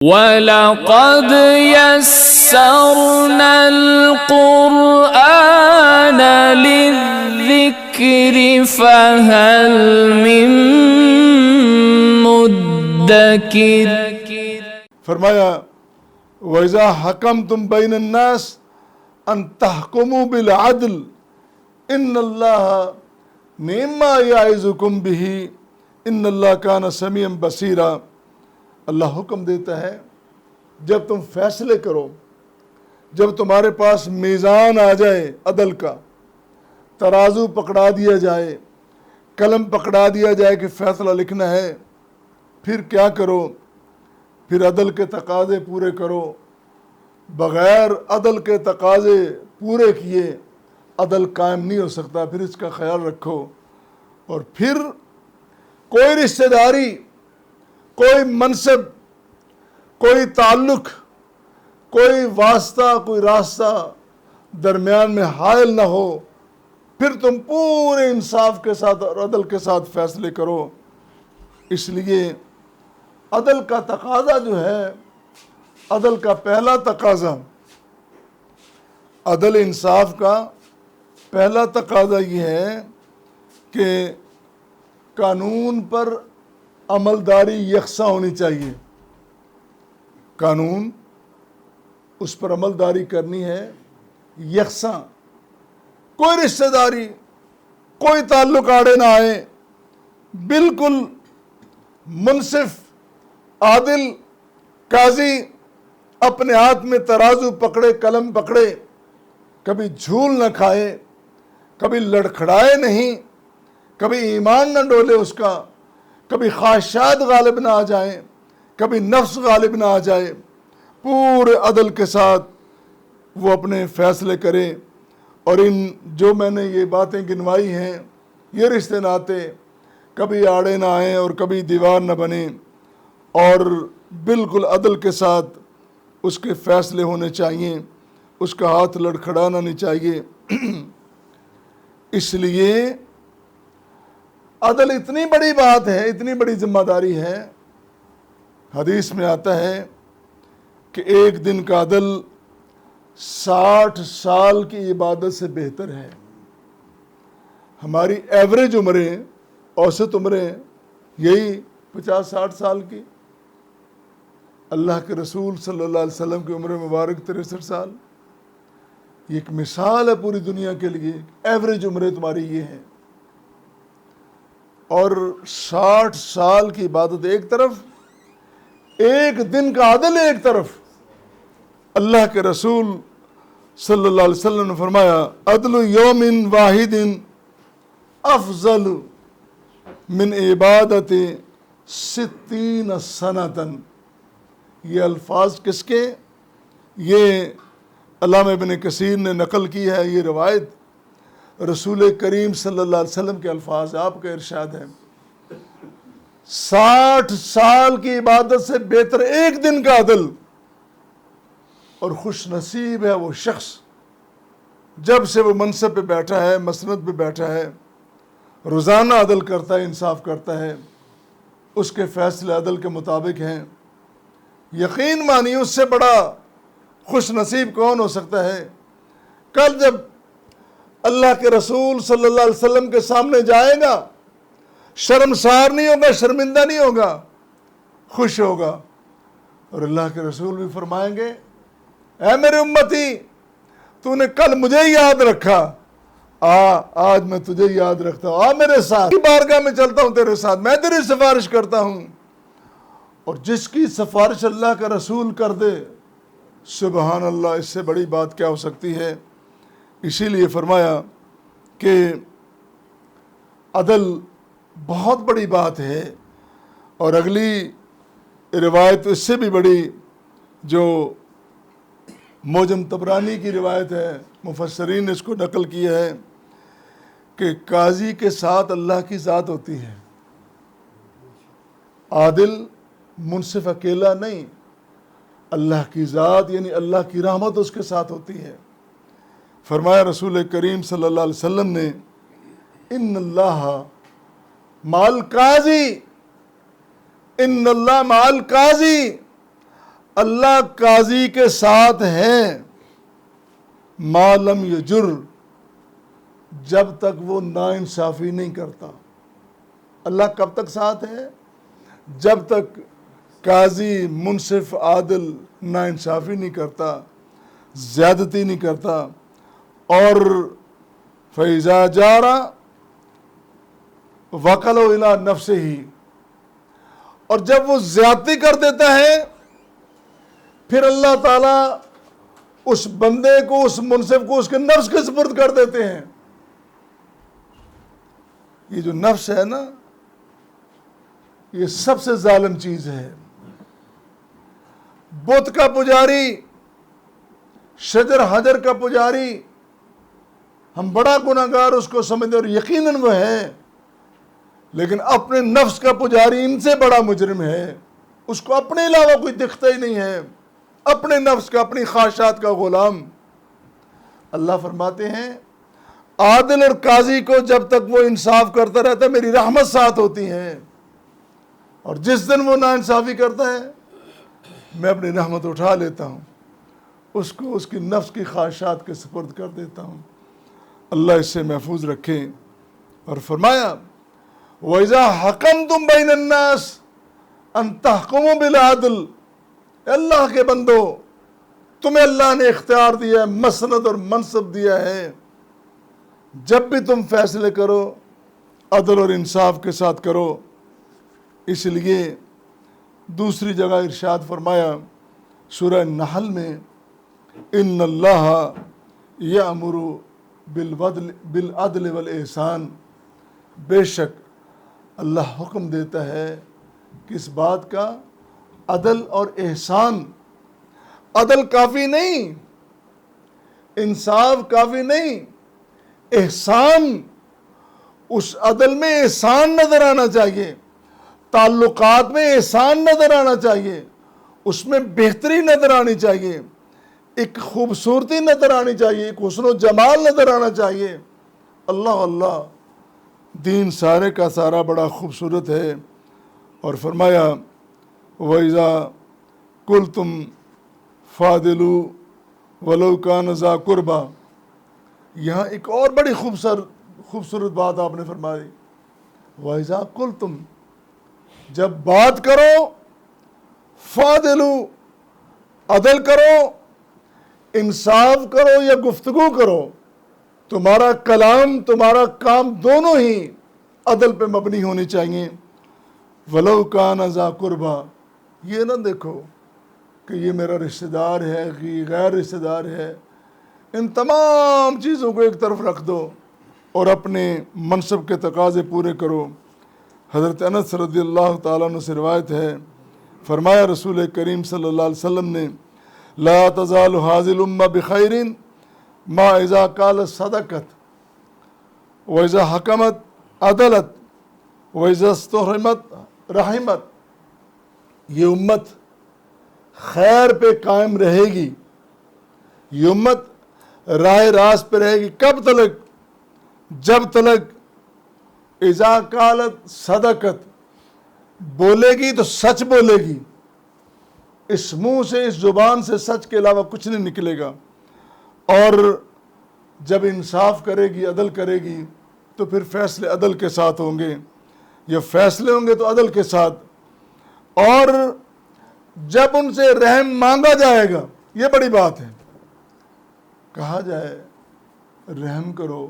وَلَقَدْ يَسَّرْنَا الْقُرْآنَ لِلذِّكْرِ فَهَلْ مِن مُدَّكِرٍ۔ فرمایا وَإِذَا حَكَمْتُمْ بَيْنَ النَّاسِ أَن تَحْكُمُوا بِالْعَدْلِ إِنَّ اللَّهَ نِعْمَ يَعِظُكُم بِهِ إِنَّ اللَّهَ كَانَ سَمِيعًا بَصِيرًا۔ اللہ حکم دیتا ہے جب تم فیصلے کرو، جب تمہارے پاس میزان آ جائے عدل کا، ترازو پکڑا دیا جائے، قلم پکڑا دیا جائے کہ فیصلہ لکھنا ہے، پھر کیا کرو؟ پھر عدل کے تقاضے پورے کرو۔ بغیر عدل کے تقاضے پورے کیے عدل قائم نہیں ہو سکتا، پھر اس کا خیال رکھو۔ اور پھر کوئی رشتہ داری، کوئی منصب، کوئی تعلق، کوئی واسطہ، کوئی راستہ درمیان میں حائل نہ ہو، پھر تم پورے انصاف کے ساتھ اور عدل کے ساتھ فیصلے کرو۔ اس لیے عدل کا تقاضا جو ہے، عدل کا پہلا تقاضا، عدل انصاف کا پہلا تقاضا یہ ہے کہ قانون پر عملداری یکساں ہونی چاہیے۔ قانون اس پر عملداری کرنی ہے یکساں، کوئی رشتہ داری، کوئی تعلق آڑے نہ آئے، بالکل منصف، عادل، قاضی اپنے ہاتھ میں ترازو پکڑے، قلم پکڑے، کبھی جھول نہ کھائے، کبھی لڑکھڑائے نہیں، کبھی ایمان نہ ڈولے اس کا، کبھی خواہشات غالب نہ آ جائیں، کبھی نفس غالب نہ آ جائے، پورے عدل کے ساتھ وہ اپنے فیصلے کرے۔ اور ان جو میں نے یہ باتیں گنوائی ہیں، یہ رشتے ناتے کبھی آڑے نہ آئیں اور کبھی دیوار نہ بنیں، اور بالکل عدل کے ساتھ اس کے فیصلے ہونے چاہیے، اس کا ہاتھ لڑکھڑانا نہیں چاہیے۔ اس لیے عدل اتنی بڑی بات ہے، اتنی بڑی ذمہ داری ہے، حدیث میں آتا ہے کہ ایک دن کا عدل 60 سال کی عبادت سے بہتر ہے۔ ہماری ایوریج عمریں، اوسط عمریں یہی 50-60 سال کی۔ اللہ کے رسول صلی اللہ علیہ وسلم کی عمر مبارک 63 سال۔ یہ ایک مثال ہے پوری دنیا کے لیے، ایوریج عمریں تمہاری یہ ہیں۔ اور 60 سال کی عبادت ایک طرف، ایک دن کا عدل ایک طرف۔ اللہ کے رسول صلی اللہ علیہ وسلم نے فرمایا عدل یوم واحد افضل من عبادت 60 سنۃ۔ یہ الفاظ کس کے؟ یہ علامہ ابن کثیر نے نقل کی ہے، یہ روایت رسول کریم صلی اللہ علیہ وسلم کے الفاظ، آپ کا ارشاد ہے 60 سال کی عبادت سے بہتر ایک دن کا عدل۔ اور خوش نصیب ہے وہ شخص جب سے وہ منصب پہ بیٹھا ہے، مسند پہ بیٹھا ہے، روزانہ عدل کرتا ہے، انصاف کرتا ہے، اس کے فیصلے عدل کے مطابق ہیں۔ یقین مانیے اس سے بڑا خوش نصیب کون ہو سکتا ہے؟ کل جب اللہ کے رسول صلی اللہ علیہ وسلم کے سامنے جائے گا، شرمسار نہیں ہوگا، شرمندہ نہیں ہوگا، خوش ہوگا۔ اور اللہ کے رسول بھی فرمائیں گے اے میرے امتی، تو نے کل مجھے یاد رکھا، آج میں تجھے یاد رکھتا ہوں، میرے ساتھ بارگاہ میں چلتا ہوں، تیرے ساتھ میں تیری سفارش کرتا ہوں۔ اور جس کی سفارش اللہ کا رسول کر دے، سبحان اللہ، اس سے بڑی بات کیا ہو سکتی ہے؟ اسی لیے فرمایا کہ عدل بہت بڑی بات ہے۔ اور اگلی روایت اس سے بھی بڑی، جو موجم طبرانی کی روایت ہے، مفسرین نے اس کو نقل کیا ہے کہ قاضی کے ساتھ اللہ کی ذات ہوتی ہے۔ عادل منصف اکیلا نہیں، اللہ کی ذات یعنی اللہ کی رحمت اس کے ساتھ ہوتی ہے۔ فرمایا رسول کریم صلی اللہ علیہ وسلم نے ان اللہ مع القاضی، ان اللہ مع القاضی، اللہ قاضی کے ساتھ ہے ما لم یجر، جب تک وہ ناانصافی نہیں کرتا۔ اللہ کب تک ساتھ ہے؟ جب تک قاضی منصف عادل ناانصافی نہیں کرتا، زیادتی نہیں کرتا۔ اور فَإِذَا جَارَ وَقَلَوْا إِلَىٰ نَفْسِهِ، اور جب وہ زیادتی کر دیتا ہے پھر اللہ تعالیٰ اس بندے کو، اس منصف کو اس کے نفس کے سپرد کر دیتے ہیں۔ یہ جو نفس ہے نا، یہ سب سے ظالم چیز ہے۔ بت کا پجاری، شجر حجر کا پجاری، ہم بڑا گناہگار اس کو سمجھتے اور یقیناً وہ ہے، لیکن اپنے نفس کا پجاری ان سے بڑا مجرم ہے۔ اس کو اپنے علاوہ کوئی دکھتا ہی نہیں ہے، اپنے نفس کا، اپنی خواہشات کا غلام۔ اللہ فرماتے ہیں عادل اور قاضی کو جب تک وہ انصاف کرتا رہتا ہے میری رحمت ساتھ ہوتی ہے، اور جس دن وہ ناانصافی کرتا ہے میں اپنی رحمت اٹھا لیتا ہوں، اس کو اس کی نفس کی خواہشات کے سپرد کر دیتا ہوں۔ اللہ اس سے محفوظ رکھے۔ اور فرمایا وَإِذَا حَكَمْتُمْ بَيْنَ النَّاسِ أَن تَحْكُمُوا بِالْعَدْلِ، اللہ کے بندو، تمہیں اللہ نے اختیار دیا ہے، مسند اور منصب دیا ہے، جب بھی تم فیصلے کرو عدل اور انصاف کے ساتھ کرو۔ اس لیے دوسری جگہ ارشاد فرمایا سورہ نحل میں ان اللہ یأمر بالعدل والاحسان، بے شک اللہ حکم دیتا ہے کس بات کا؟ عدل اور احسان۔ عدل کافی نہیں، انصاف کافی نہیں، احسان، اس عدل میں احسان نظر آنا چاہیے، تعلقات میں احسان نظر آنا چاہیے، اس میں بہتری نظر آنی چاہیے، ایک خوبصورتی نظر آنی چاہیے، ایک حسن و جمال نظر آنا چاہیے۔ اللہ اللہ، دین سارے کا سارا بڑا خوبصورت ہے۔ اور فرمایا وَإِذَا قُلْتُمْ فَاعْدِلُوا وَلَوْ كَانَ ذَا قُرْبَىٰ، یہاں ایک اور بڑی خوبصورت بات آپ نے فرمائی، وَإِذَا قُلْتُمْ، جب بات کرو، فَاعْدِلُوا، عدل کرو، انصاف کرو یا گفتگو کرو، تمہارا کلام، تمہارا کام دونوں ہی عدل پہ مبنی ہونی چاہیے۔ وَلَوْ كَانَ ذَا قُرْبَىٰ، یہ نہ دیکھو کہ یہ میرا رشتہ دار ہے کہ غیر رشتہ دار ہے، ان تمام چیزوں کو ایک طرف رکھ دو اور اپنے منصب کے تقاضے پورے کرو۔ حضرت انس رضی اللہ تعالیٰ عنہ سے روایت ہے، فرمایا رسول کریم صلی اللہ علیہ وسلم نے لا تزال هذه الامة بخير ما اذا قالت صدقت واذا حکمت عدلت واذا استحرمت رحمت، یہ امت خیر پہ قائم رہے گی، یہ امت راہ راست پہ رہے گی۔ کب تلک؟ جب تلک اذا قالت صدقت، بولے گی تو سچ بولے گی، اس منہ سے، اس زبان سے سچ کے علاوہ کچھ نہیں نکلے گا، اور جب انصاف کرے گی، عدل کرے گی تو پھر فیصلے عدل کے ساتھ ہوں گے، یہ فیصلے ہوں گے تو عدل کے ساتھ، اور جب ان سے رحم مانگا جائے گا، یہ بڑی بات ہے، کہا جائے رحم کرو،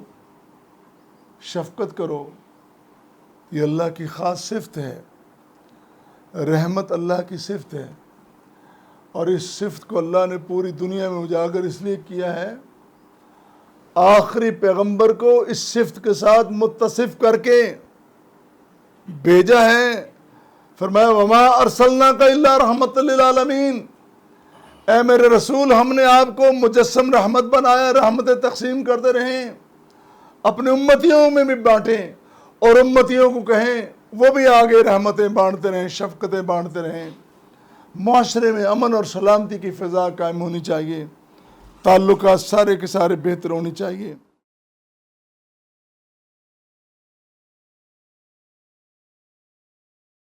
شفقت کرو، یہ اللہ کی خاص صفت ہے، رحمت اللہ کی صفت ہے، اور اس صفت کو اللہ نے پوری دنیا میں اجاگر اس لیے کیا ہے، آخری پیغمبر کو اس صفت کے ساتھ متصف کر کے بھیجا ہے۔ فرمایا وَمَا أَرْسَلْنَاكَ إِلَّا رَحْمَةً لِلْعَالَمِينَ، اے میرے رسول، ہم نے آپ کو مجسم رحمت بنایا، رحمتیں تقسیم کرتے رہیں، اپنے امتیوں میں بھی بانٹیں، اور امتیوں کو کہیں وہ بھی آگے رحمتیں بانٹتے رہیں، شفقتیں بانٹتے رہیں۔ معاشرے میں امن اور سلامتی کی فضا قائم ہونی چاہیے، تعلقات سارے کے سارے بہتر ہونی چاہیے۔